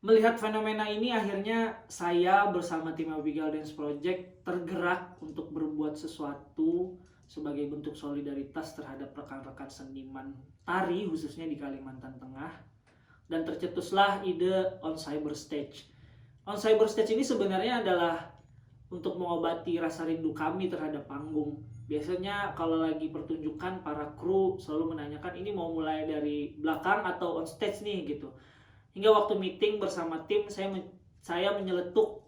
Melihat fenomena ini akhirnya saya bersama tim Abigail Dance Project tergerak untuk berbuat sesuatu sebagai bentuk solidaritas terhadap rekan-rekan seniman tari khususnya di Kalimantan Tengah, dan tercetuslah ide On Cyber Stage. On Cyber Stage ini sebenarnya adalah untuk mengobati rasa rindu kami terhadap panggung. Biasanya kalau lagi pertunjukan, para kru selalu menanyakan ini mau mulai dari belakang atau on stage nih gitu. Hingga waktu meeting bersama tim, saya menyeletuk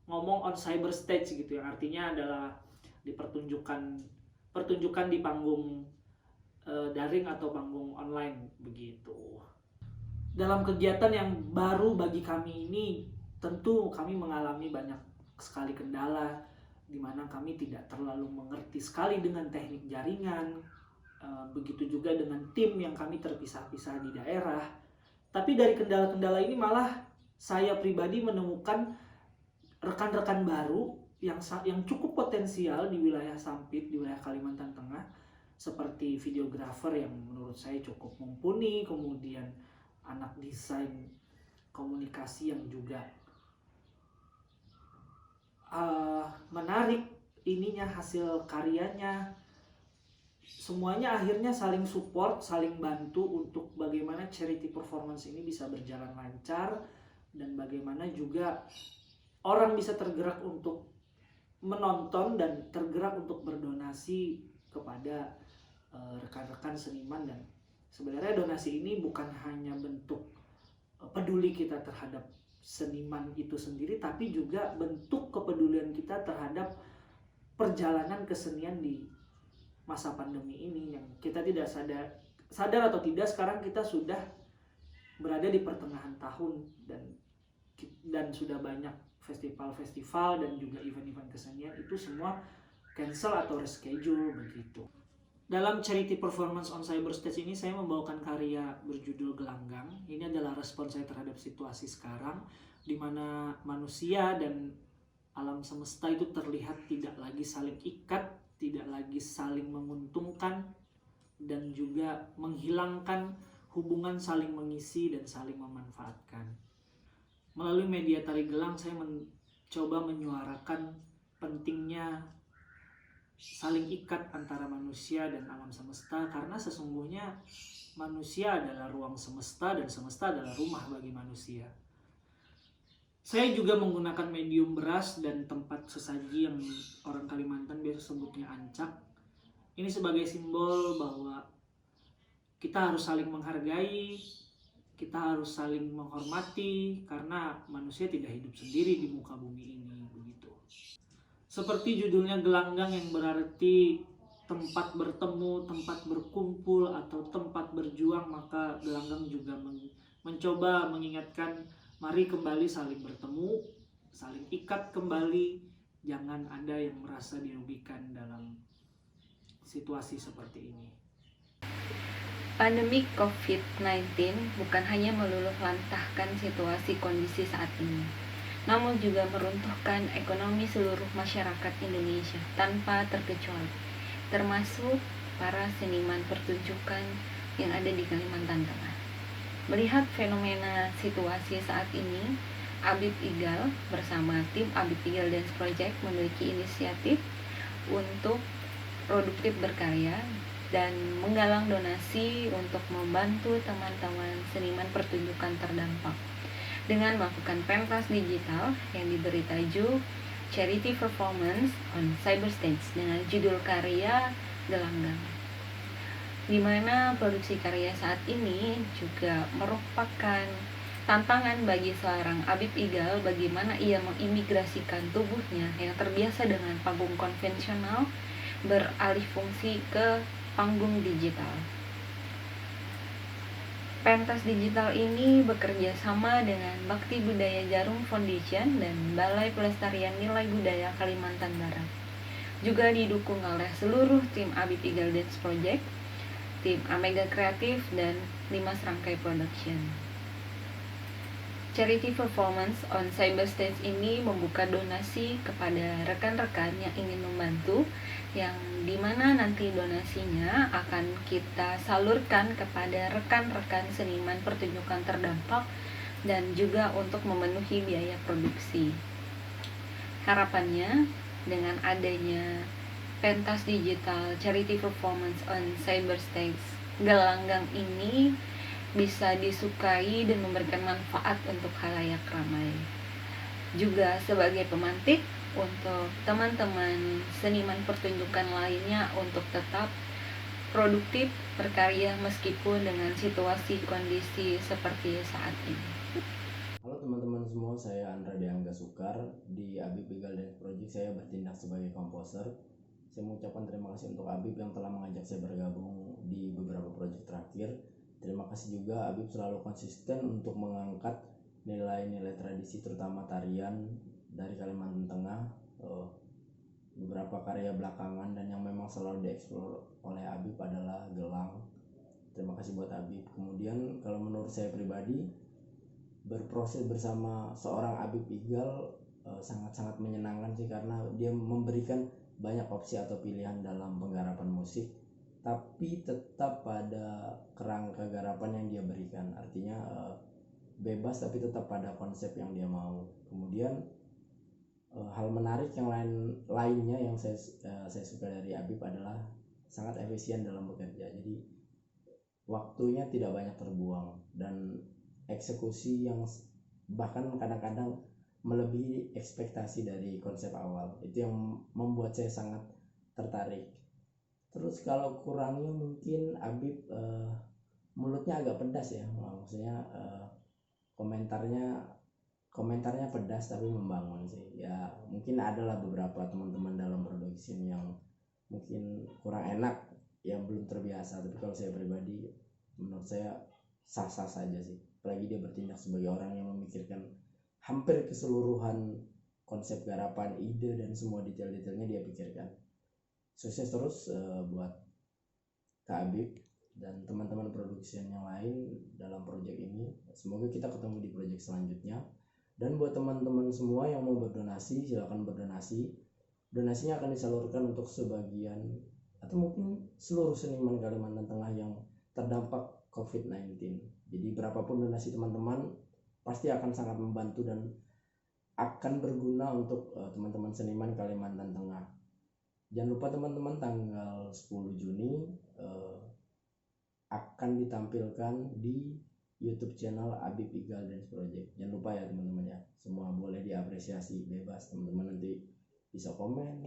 ngomong on cyber stage gitu, yang artinya adalah di pertunjukan di panggung daring atau panggung online begitu. Dalam kegiatan yang baru bagi kami ini, tentu kami mengalami banyak sekali kendala, di mana kami tidak terlalu mengerti sekali dengan teknik jaringan. Begitu juga dengan tim yang kami terpisah-pisah di daerah. Tapi dari kendala-kendala ini malah saya pribadi menemukan rekan-rekan baru yang cukup potensial di wilayah Sampit, di wilayah Kalimantan Tengah, seperti videografer yang menurut saya cukup mumpuni, kemudian anak desain komunikasi yang juga menarik ininya, hasil karyanya. Semuanya akhirnya saling support, saling bantu untuk bagaimana charity performance ini bisa berjalan lancar, dan bagaimana juga orang bisa tergerak untuk menonton dan tergerak untuk berdonasi kepada rekan-rekan seniman. Dan sebenarnya donasi ini bukan hanya bentuk peduli kita terhadap seniman itu sendiri, tapi juga bentuk kepedulian kita terhadap perjalanan kesenian di masa pandemi ini, yang kita tidak sadar atau tidak, sekarang kita sudah berada di pertengahan tahun, dan sudah banyak festival-festival dan juga event-event kesenian itu semua cancel atau reschedule begitu. Dalam charity performance on cyber stage ini saya membawakan karya berjudul Gelanggang. Ini adalah respon saya terhadap situasi sekarang, di mana manusia dan alam semesta itu terlihat tidak lagi saling ikat, tidak lagi saling menguntungkan, dan juga menghilangkan hubungan saling mengisi dan saling memanfaatkan. Melalui media tari gelang, saya mencoba menyuarakan pentingnya saling ikat antara manusia dan alam semesta, karena sesungguhnya manusia adalah ruang semesta dan semesta adalah rumah bagi manusia. Saya juga menggunakan medium beras dan tempat sesaji yang orang Kalimantan biasa sebutnya ancak. Ini sebagai simbol bahwa kita harus saling menghargai, kita harus saling menghormati, karena manusia tidak hidup sendiri di muka bumi ini begitu. Seperti judulnya Gelanggang, yang berarti tempat bertemu, tempat berkumpul, atau tempat berjuang, maka Gelanggang juga mencoba mengingatkan, mari kembali saling bertemu, saling ikat kembali, jangan ada yang merasa dirugikan dalam situasi seperti ini. Pandemi COVID-19 bukan hanya meluluh lantahkan situasi kondisi saat ini, namun juga meruntuhkan ekonomi seluruh masyarakat Indonesia tanpa terkecuali, termasuk para seniman pertunjukan yang ada di Kalimantan Tengah. Melihat fenomena situasi saat ini, Abib Igal bersama tim Abib Igal Dance Project memiliki inisiatif untuk produktif berkarya dan menggalang donasi untuk membantu teman-teman seniman pertunjukan terdampak dengan melakukan pentas digital yang diberi tajuk Charity Performance on Cyber Stage dengan judul karya Gelanggang, di mana produksi karya saat ini juga merupakan tantangan bagi seorang Abib Igal, bagaimana ia mengimigrasikan tubuhnya yang terbiasa dengan panggung konvensional beralih fungsi ke panggung digital. Pentas digital ini bekerja sama dengan Bakti Budaya Jarum Foundation dan Balai Pelestarian Nilai Budaya Kalimantan Barat. Juga didukung oleh seluruh tim Abib Igal Dance Project, tim Amega Kreatif, dan 5 Serangkai Production. Charity Performance on Cyber Stage ini membuka donasi kepada rekan-rekan yang ingin membantu, yang dimana nanti donasinya akan kita salurkan kepada rekan-rekan seniman pertunjukan terdampak dan juga untuk memenuhi biaya produksi. Harapannya, dengan adanya pentas digital Charity Performance on Cyberspace, gelanggang ini bisa disukai dan memberikan manfaat untuk khalayak ramai. Juga sebagai pemantik untuk teman-teman seniman pertunjukan lainnya untuk tetap produktif berkarya meskipun dengan situasi kondisi seperti saat ini. Halo teman-teman semua, saya Andra Deangga Sukar. Di Abib Legal Dance Project saya bertindak sebagai komposer. Saya mengucapkan terima kasih untuk Abib yang telah mengajak saya bergabung di beberapa proyek terakhir. Terima kasih juga Abib selalu konsisten untuk mengangkat nilai-nilai tradisi terutama tarian dari Kalimantan Tengah. Beberapa karya belakangan dan yang memang selalu dieksplor oleh Abib adalah gelang. Terima kasih buat Abib. Kemudian kalau menurut saya pribadi, berproses bersama seorang Abib Igal sangat-sangat menyenangkan sih, karena dia memberikan banyak opsi atau pilihan dalam penggarapan musik, tapi tetap pada kerangka garapan yang dia berikan. Artinya bebas tapi tetap pada konsep yang dia mau. Kemudian hal menarik yang lainnya yang saya suka dari Abib adalah sangat efisien dalam bekerja. Jadi waktunya tidak banyak terbuang dan eksekusi yang bahkan kadang-kadang melebihi ekspektasi dari konsep awal. Itu yang membuat saya sangat tertarik. Terus kalau kurangnya mungkin Abib mulutnya agak pedas ya, maksudnya komentarnya pedas tapi membangun sih. Ya mungkin adalah beberapa teman-teman dalam production yang mungkin kurang enak, yang belum terbiasa. Tapi kalau saya pribadi, menurut saya sah-sah saja sih. Apalagi dia bertindak sebagai orang yang memikirkan hampir keseluruhan konsep garapan, ide, dan semua detail-detailnya dia pikirkan. Sukses terus buat Kak Abib dan teman-teman production yang lain dalam proyek ini. Semoga kita ketemu di proyek selanjutnya. Dan buat teman-teman semua yang mau berdonasi, silakan berdonasi. Donasinya akan disalurkan untuk sebagian atau mungkin seluruh seniman Kalimantan Tengah yang terdampak COVID-19. Jadi berapapun donasi teman-teman pasti akan sangat membantu dan akan berguna untuk teman-teman seniman Kalimantan Tengah. Jangan lupa teman-teman, tanggal 10 Juni akan ditampilkan di YouTube channel Abib Igal Dance Project. Jangan lupa ya teman-teman ya, semua boleh diapresiasi, bebas. Teman-teman nanti bisa komen,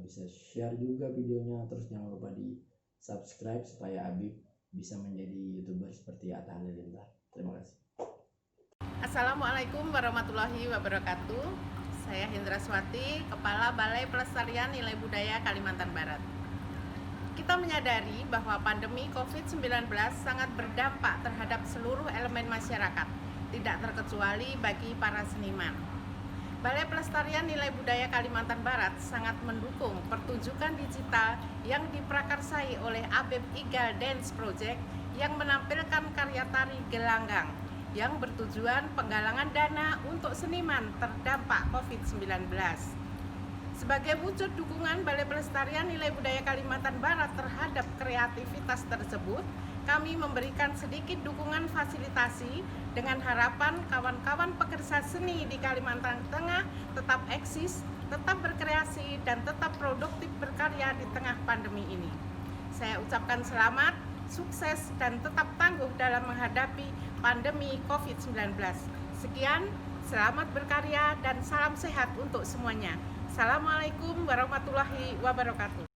bisa share juga videonya. Terus jangan lupa di subscribe supaya Abib bisa menjadi YouTuber seperti Atta Halilintar. Terima kasih. Assalamualaikum warahmatullahi wabarakatuh. Saya Hendra Swati, Kepala Balai Pelestarian Nilai Budaya Kalimantan Barat. Kita menyadari bahwa pandemi COVID-19 sangat berdampak terhadap seluruh elemen masyarakat, tidak terkecuali bagi para seniman. Balai Pelestarian Nilai Budaya Kalimantan Barat sangat mendukung pertunjukan digital yang diprakarsai oleh Abib Igal Dance Project yang menampilkan karya tari gelanggang yang bertujuan penggalangan dana untuk seniman terdampak COVID-19. Sebagai wujud dukungan Balai Pelestarian Nilai Budaya Kalimantan Barat terhadap kreativitas tersebut, kami memberikan sedikit dukungan fasilitasi dengan harapan kawan-kawan pekerja seni di Kalimantan Tengah tetap eksis, tetap berkreasi, dan tetap produktif berkarya di tengah pandemi ini. Saya ucapkan selamat, sukses, dan tetap tangguh dalam menghadapi pandemi COVID-19. Sekian, selamat berkarya dan salam sehat untuk semuanya. Assalamualaikum warahmatullahi wabarakatuh.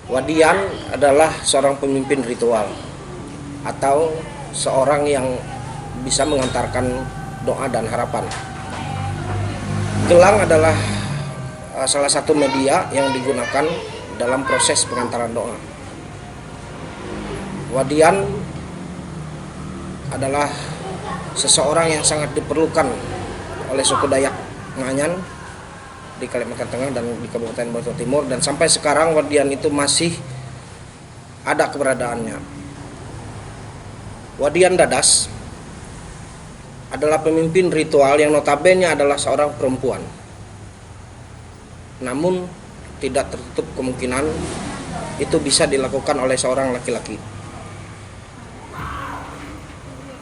Wadian adalah seorang pemimpin ritual atau seorang yang bisa mengantarkan doa dan harapan. Gelang adalah salah satu media yang digunakan dalam proses pengantaran doa. Wadian adalah seseorang yang sangat diperlukan oleh suku Dayak Nganyan di Kalimantan Tengah dan di Kabupaten Batu Timur, dan sampai sekarang Wadian itu masih ada keberadaannya. Wadian Dadas adalah pemimpin ritual yang notabene adalah seorang perempuan. Namun tidak tertutup kemungkinan itu bisa dilakukan oleh seorang laki-laki.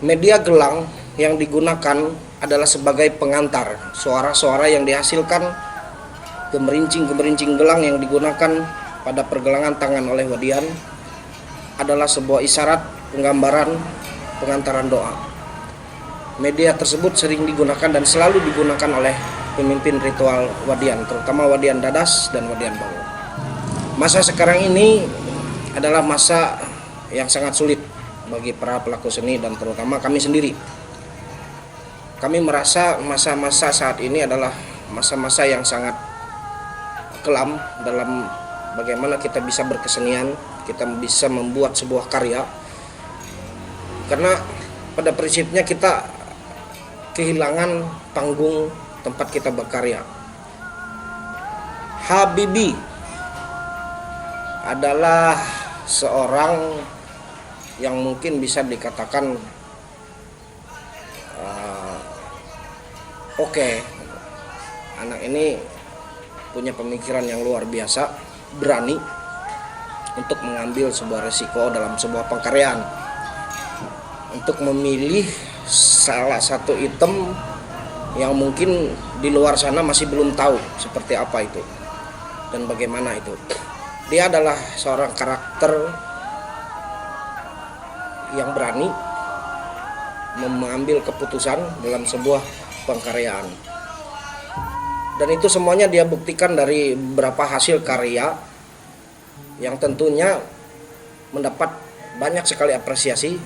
Media gelang yang digunakan adalah sebagai pengantar suara-suara yang dihasilkan gemerincing gelang yang digunakan pada pergelangan tangan oleh Wadian adalah sebuah isyarat penggambaran pengantaran doa. Media tersebut sering digunakan dan selalu digunakan oleh pemimpin ritual Wadian, terutama Wadian Dadas dan Wadian Bango. Masa sekarang ini adalah masa yang sangat sulit bagi para pelaku seni dan terutama kami sendiri. Kami merasa masa-masa saat ini adalah masa-masa yang sangat kelam dalam bagaimana kita bisa berkesenian, kita bisa membuat sebuah karya. Karena pada prinsipnya kita kehilangan panggung tempat kita berkarya. Habibie adalah seorang yang mungkin bisa dikatakan anak ini punya pemikiran yang luar biasa, berani untuk mengambil sebuah resiko dalam sebuah pengkaryaan, untuk memilih salah satu item yang mungkin di luar sana masih belum tahu seperti apa itu dan bagaimana itu. Dia adalah seorang karakter yang berani mengambil keputusan dalam sebuah pengkaryaan. Dan itu semuanya dia buktikan dari beberapa hasil karya yang tentunya mendapat banyak sekali apresiasi,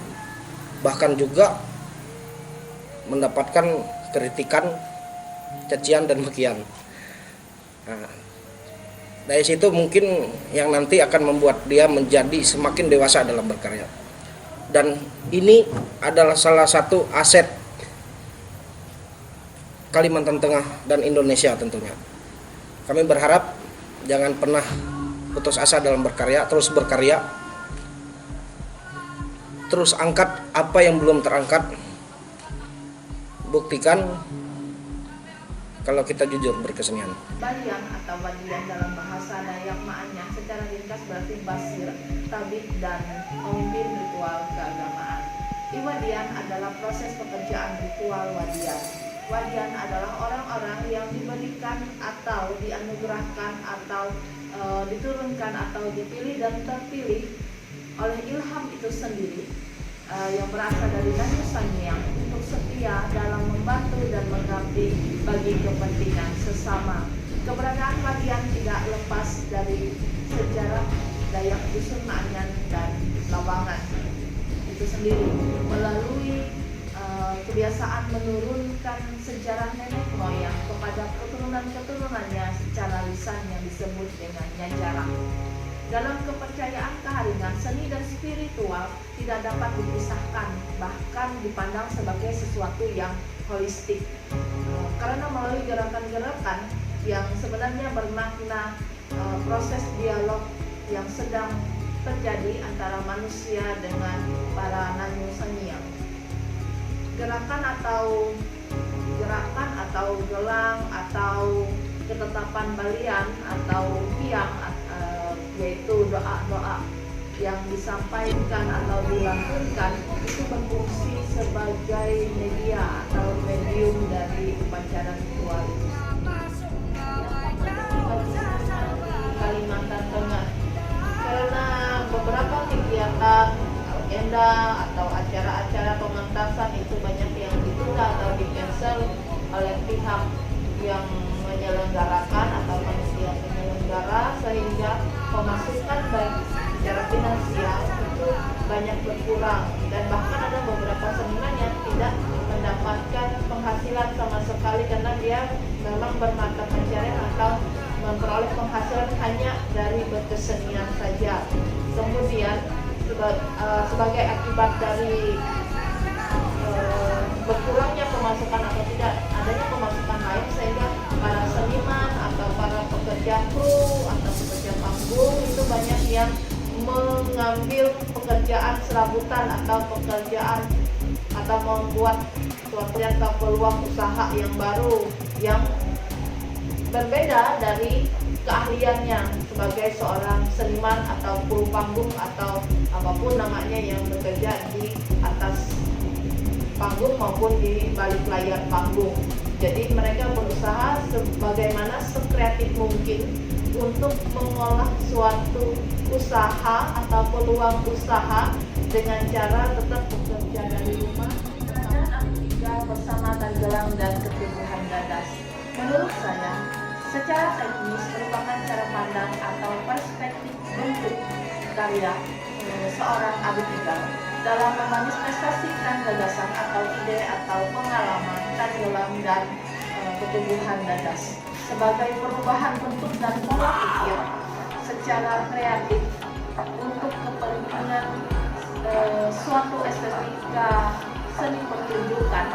bahkan juga mendapatkan kritikan, cacian dan makian. Nah, dari situ mungkin yang nanti akan membuat dia menjadi semakin dewasa dalam berkarya. Dan ini adalah salah satu aset Kalimantan Tengah dan Indonesia tentunya. Kami berharap jangan pernah putus asa dalam berkarya, terus berkarya, terus angkat apa yang belum terangkat, buktikan kalau kita jujur berkesenian. Wadian atau wadian dalam bahasa Dayak Ma'anyang secara ringkas berarti basir, tabib, dan pemimpin ritual keagamaan. Iwadian adalah proses pekerjaan ritual wadian. Wadian adalah orang-orang yang diberikan atau dianugerahkan atau diturunkan atau dipilih dan terpilih oleh ilham itu sendiri yang berasal dari Nani Sang Hyang untuk setia dalam membantu dan mengabdi bagi kepentingan sesama. Keberadaan wadian tidak lepas dari sejarah Dayak Dusun Ma'anyan dan Lawangan. itu sendiri melalui kebiasaan menurunkan sejarah nenek moyang kepada keturunan-keturunannya secara lisan yang disebut dengan nyajarak. Dalam kepercayaan keharingan, seni dan spiritual tidak dapat dipisahkan, bahkan dipandang sebagai sesuatu yang holistik. Karena melalui gerakan-gerakan yang sebenarnya bermakna proses dialog yang sedang terjadi antara manusia dengan para nanyu seniang. Gerakan atau gelang atau ketetapan balian atau piang, yaitu doa-doa yang disampaikan atau dilantunkan itu berfungsi sebagai media atau medium dari upacara ritual itu. Kalimantan Tengah, karena beberapa kegiatan agenda atau acara-acara pementasan itu banyak yang ditunda atau di-cancel oleh pihak yang menyelenggarakan atau panitia penyelenggara, sehingga pemasukan baik secara finansial itu banyak berkurang, dan bahkan ada beberapa seniman yang tidak mendapatkan penghasilan sama sekali karena dia memang bermata pencarian atau memperoleh penghasilan hanya dari berkesenian saja. Kemudian sebagai akibat dari berkurangnya pemasukan atau tidak adanya pemasukan lain, sehingga para seniman atau para pekerja kru atau pekerja panggung itu banyak yang mengambil pekerjaan serabutan atau pekerjaan atau membuat suatu atau peluang usaha yang baru yang berbeda dari keahliannya sebagai seorang seniman atau kru panggung atau apapun namanya yang bekerja di atas panggung maupun di balik layar panggung. Jadi mereka berusaha sebagaimana sekreatif mungkin untuk mengolah suatu usaha atau peluang usaha dengan cara tetap bekerja dari rumah. Pelajaran Afrika bersama tenggelam dan ketubuhan dadas. Menurut saya, secara teknis merupakan cara pandang atau perspektif bentuk karya seorang Abi Pigal dalam memanifestasikan gagasan atau ide atau pengalaman tenggelam dan ketubuhan dadas sebagai perubahan bentuk dan pola pikir secara kreatif untuk kepentingan suatu estetika seni pertunjukan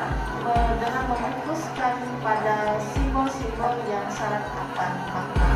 dengan memutuskan pada simbol-simbol yang syarat akan makna.